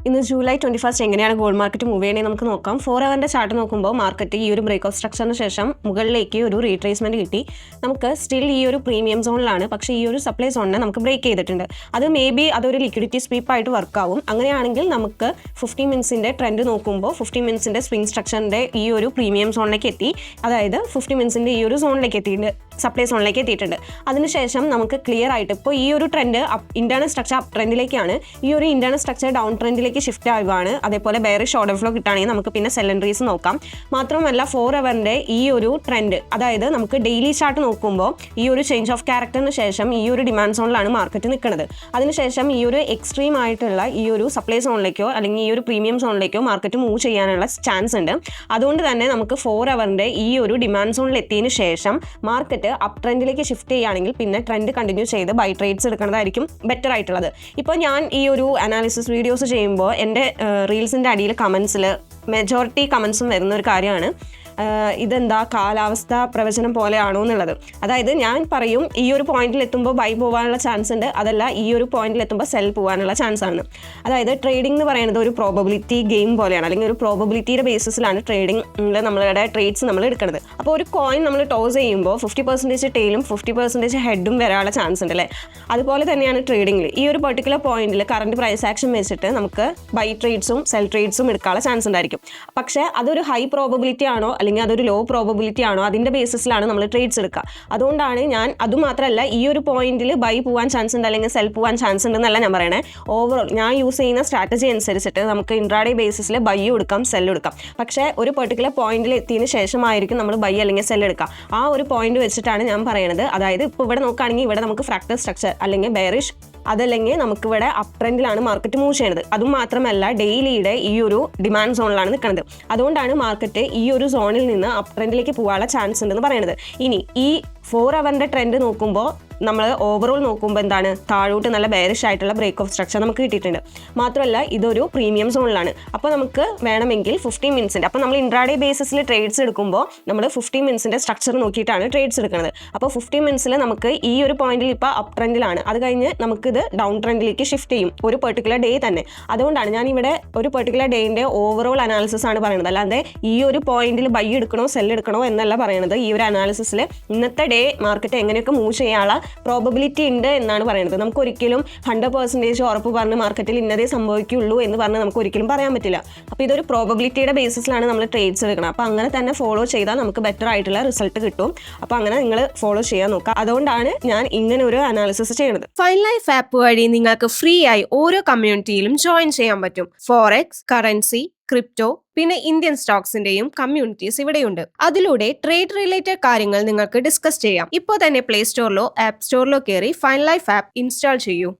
ഇന്ന് ജൂലൈ 21 എങ്ങനെയാണ് gold market move ചെയ്യണേ നമുക്ക് നോക്കാം. 4 ഹവറിൻ്റെ ചാർട്ട് നോക്കുമ്പോൾ മാർക്കറ്റ് ഈ ഒരു ബ്രേക്ക് ഓഫ് സ്ട്രക്ചറിന് ശേഷം മുകളിലേക്ക് ഒരു റീട്രേസ്മെന്റ് കിട്ടി. നമുക്ക് സ്റ്റിൽ ഈ ഒരു പ്രീമിയം സോണിലാണ്, പക്ഷേ ഈ ഒരു സപ്ലൈ സോണിനെ നമുക്ക് ബ്രേക്ക് ചെയ്തിട്ടുണ്ട്. അത് മേ ബി അതൊരു ലിക്വിഡിറ്റി സ്വീപ്പായിട്ട് വർക്ക് ആവും. അങ്ങനെയാണെങ്കിൽ നമുക്ക് 50 മിനിറ്റ്സിൻ്റെ ട്രെൻഡ് നോക്കുമ്പോൾ 50 മിനിറ്റ്സിൻ്റെ സ്വിംഗ് സ്ട്രക്ചറിൻ്റെ ഈ ഒരു പ്രീമിയം സോണിലേക്ക് എത്തി, അതായത് 50 മിനിറ്റ്സിൻ്റെ ഈ ഒരു സോണിലേക്ക് എത്തിയിട്ടുണ്ട്, സപ്ലൈ സോണിലേക്ക് എത്തിയിട്ടുണ്ട്. അതിനുശേഷം നമുക്ക് ക്ലിയർ ആയിട്ട് ഇപ്പോൾ ഈ ഒരു ട്രെൻഡ് ഇന്റേണൽ സ്ട്രക്ചർ അപ്പ് ട്രെൻഡിലേക്കാണ്, ഈ ഒരു ഇന്റേണൽ സ്ട്രക്ചർ ഡൗൺ ട്രെൻഡിലേക്ക് ഷിഫ്റ്റ് ആവുകയാണ്. അതേപോലെ ബെയറിഷ് ഓർഡർ ഫ്ലോ കിട്ടുകയാണെങ്കിൽ നമുക്ക് പിന്നെ സെൽ എൻട്രീസ് നോക്കാം. മാത്രമല്ല 4 ഹവറിൻ്റെ ഈ ഒരു ട്രെൻഡ്, അതായത് നമുക്ക് ഡെയിലി ചാർട്ട് നോക്കുമ്പോൾ ഈ ഒരു ചേഞ്ച് ഓഫ് ക്യാരക്ടറിന് ശേഷം ഈ ഒരു ഡിമാൻഡ് സോണിലാണ് മാർക്കറ്റ് നിൽക്കുന്നത്. അതിനുശേഷം ഈ ഒരു എക്സ്ട്രീം ആയിട്ടുള്ള ഈ ഒരു സപ്ലൈ സോണിലേക്കോ അല്ലെങ്കിൽ ഈ ഒരു പ്രീമിയം സോണിലേക്കോ മാർക്കറ്റ് മൂവ് ചെയ്യാനുള്ള ചാൻസ് ഉണ്ട്. അതുകൊണ്ട് തന്നെ നമുക്ക് 4 ഹവറിൻ്റെ ഈ ഒരു ഡിമാൻഡ് സോണിൽ എത്തിയതിന് ശേഷം മാർക്കറ്റ് അപ്പ് ട്രെൻഡിലേക്ക് ഷിഫ്റ്റ് ചെയ്യുകയാണെങ്കിൽ പിന്നെ ട്രെൻഡ് കണ്ടിന്യൂ ചെയ്ത് ബൈ ട്രേഡ്സ് എടുക്കുന്നതായിരിക്കും ബെറ്റർ ആയിട്ടുള്ളത്. ഇപ്പോൾ ഞാൻ ഈ ഒരു അനാലിസിസ് വീഡിയോസ് ചെയ്യുമ്പോൾ എൻ്റെ റീൽസിൻ്റെ അടിയിൽ കമൻസിൽ മെജോറിറ്റി കമൻസും വരുന്ന ഒരു കാര്യമാണ്, ഇതെന്താ കാലാവസ്ഥ പ്രവചനം പോലെയാണോ എന്നുള്ളത്. അതായത് ഞാൻ പറയും ഈ ഒരു പോയിന്റിൽ എത്തുമ്പോൾ ബൈ പോകാനുള്ള ചാൻസ് ഉണ്ട്, അതല്ല ഈ ഒരു പോയിന്റിൽ എത്തുമ്പോൾ സെൽ പോകാനുള്ള ചാൻസ് ആണ്. അതായത് ട്രേഡിംഗ് എന്ന് പറയുന്നത് ഒരു പ്രോബബിലിറ്റി ഗെയിം പോലെയാണ്, അല്ലെങ്കിൽ ഒരു പ്രോബബിലിറ്റിയുടെ ബേസിസിലാണ് ട്രേഡിംഗ് നമ്മളുടെ ട്രേഡ്സ് നമ്മൾ എടുക്കുന്നത്. അപ്പോൾ ഒരു കോയിൻ നമ്മൾ ടോസ് ചെയ്യുമ്പോൾ 50% ടെയിലും 50% ഹെഡും വരാനുള്ള ചാൻസ് ഉണ്ട് അല്ലേ. അതുപോലെ തന്നെയാണ് ട്രേഡിംഗിൽ ഈ ഒരു പെർട്ടിക്കുലർ പോയിന്റിൽ കറണ്ട് പ്രൈസ് ആക്ഷൻ വെച്ചിട്ട് നമുക്ക് ബൈ ട്രേഡ്സും സെൽ ട്രേഡ്സും എടുക്കാനുള്ള ചാൻസ് ഉണ്ടായിരിക്കും. പക്ഷേ അതൊരു ഹൈ പ്രോബബിലിറ്റി ആണോ അല്ലെങ്കിൽ അതൊരു ലോ പ്രോബബിലിറ്റി ആണോ, അതിൻ്റെ ബേസിസിലാണ് നമ്മൾ ട്രേഡ്സ് എടുക്കുക. അതുകൊണ്ടാണ് ഞാൻ അതുമാത്രമല്ല ഈ ഒരു പോയിന്റിൽ ബൈ പോകാൻ ചാൻസ് ഉണ്ട് അല്ലെങ്കിൽ സെൽ പോകാൻ ചാൻസ് ഉണ്ടെന്നല്ല ഞാൻ പറയണേ. ഓവറോൾ ഞാൻ യൂസ് ചെയ്യുന്ന സ്ട്രാറ്റജി അനുസരിച്ചിട്ട് നമുക്ക് ഇൻട്രാഡേ ബേസിസിൽ ബൈ എടുക്കാം സെൽ എടുക്കാം. പക്ഷേ ഒരു പെർട്ടിക്കുലർ പോയിന്റിൽ എത്തിയതിന് ശേഷമായിരിക്കും നമ്മൾ ബൈ അല്ലെങ്കിൽ സെൽ എടുക്കുക. ആ ഒരു പോയിന്റ് വെച്ചിട്ടാണ് ഞാൻ പറയുന്നത്. അതായത് ഇപ്പോൾ ഇവിടെ നോക്കുകയാണെങ്കിൽ ഇവിടെ നമുക്ക് ഫ്രാക്ടൽ സ്ട്രക്ചർ അല്ലെങ്കിൽ ബെയറിഷ്, അതല്ലെങ്കിൽ നമുക്കിവിടെ അപ് ട്രെൻഡിലാണ് മാർക്കറ്റ് മൂവ് ചെയ്യുന്നത്. അതും മാത്രമല്ല ഡെയിലിയുടെ ഈ ഒരു ഡിമാൻഡ് സോണിലാണ് നിൽക്കുന്നത്. അതുകൊണ്ടാണ് മാർക്കറ്റ് ഈ ഒരു സോണിൽ നിന്ന് അപ് ട്രെൻഡിലേക്ക് പോകാനുള്ള ചാൻസ് ഉണ്ടെന്ന് പറയുന്നത്. ഇനി ഈ 4 ഹവറിൻ്റെ ട്രെൻഡ് നോക്കുമ്പോൾ നമ്മൾ ഓവറോൾ നോക്കുമ്പോൾ എന്താണ്, താഴോട്ട് നല്ല ബെയറിഷ് ആയിട്ടുള്ള ബ്രേക്ക് ഓഫ് സ്ട്രക്ചർ നമുക്ക് കിട്ടിയിട്ടുണ്ട്. മാത്രമല്ല ഇതൊരു പ്രീമിയം സോണിലാണ്. അപ്പോൾ നമുക്ക് വേണമെങ്കിൽ 50 മിനിറ്റ്സിൻ്റെ, അപ്പോൾ നമ്മൾ ഇൻട്രാഡേ ബേസിസിൽ ട്രേഡ്സ് എടുക്കുമ്പോൾ നമ്മൾ 50 മിനിറ്റ്സിൻ്റെ സ്ട്രക്ചർ നോക്കിയിട്ടാണ് ട്രേഡ്സ് എടുക്കുന്നത്. അപ്പോൾ 50 മിനിറ്റ്സിൽ നമുക്ക് ഈ ഒരു പോയിന്റിൽ ഇപ്പോൾ അപ്പ് ട്രെൻഡിലാണ്, അത് കഴിഞ്ഞ് നമുക്കിത് ഡൗൺ ട്രെൻഡിലേക്ക് ഷിഫ്റ്റ് ചെയ്യും ഒരു പെർട്ടിക്കുലർ ഡേ തന്നെ. അതുകൊണ്ടാണ് ഞാൻ ഇവിടെ ഒരു പെർട്ടിക്കുലർ ഡേയിൻ്റെ ഓവറോൾ അനാലിസിസ് ആണ് പറയുന്നത്, അല്ലാതെ ഈ ഒരു പോയിന്റിൽ ബൈ എടുക്കണോ സെൽ എടുക്കണോ എന്നല്ല പറയുന്നത്. ഈ ഒരു അനാലിസിസിൽ ഇന്നത്തെ ഡേ മാർക്കറ്റ് എങ്ങനെയൊക്കെ മൂവ് ചെയ്യാനുള്ള പ്രോബബിലിറ്റി ഉണ്ട് എന്നാണ് പറയുന്നത്. നമുക്ക് ഒരിക്കലും 100% ഉറപ്പ് പറഞ്ഞ് മാർക്കറ്റിൽ ഇന്നതേ സംഭവിക്കുള്ളൂ എന്ന് പറഞ്ഞ് നമുക്ക് ഒരിക്കലും പറയാൻ പറ്റില്ല. അപ്പോൾ ഇതൊരു പ്രോബബിലിറ്റിയുടെ ബേസിസിലാണ് നമ്മൾ ട്രേഡ്സ് എടുക്കണം. അപ്പോൾ അങ്ങനെ തന്നെ ഫോളോ ചെയ്താൽ നമുക്ക് ബെറ്റർ ആയിട്ടുള്ള റിസൾട്ട് കിട്ടും. അപ്പോൾ അങ്ങനെ നിങ്ങൾ ഫോളോ ചെയ്യാൻ നോക്കുക. അതുകൊണ്ടാണ് ഞാൻ ഇങ്ങനെ ഒരു അനാലിസിസ് ചെയ്യുന്നത്. ഫൈൻ ലൈഫ് ആപ്പ് വഴി നിങ്ങൾക്ക് ഫ്രീ ആയി ഓരോ കമ്മ്യൂണിറ്റിയിലും ജോയിൻ ചെയ്യാൻ പറ്റും. ഫോറക്സ്, കറൻസി, ക്രിപ്റ്റോ, പിന്നെ ഇന്ത്യൻ സ്റ്റോക്സിന്റെയും കമ്മ്യൂണിറ്റീസ് ഇവിടെയുണ്ട്. അതിലൂടെ ട്രേഡ് റിലേറ്റഡ് കാര്യങ്ങൾ നിങ്ങൾക്ക് ഡിസ്കസ് ചെയ്യാം. ഇപ്പോൾ തന്നെ പ്ലേ സ്റ്റോറിലോ ആപ്പ് സ്റ്റോറിലോ കയറി ഫൈൻ ലൈഫ് ആപ്പ് ഇൻസ്റ്റാൾ ചെയ്യൂ.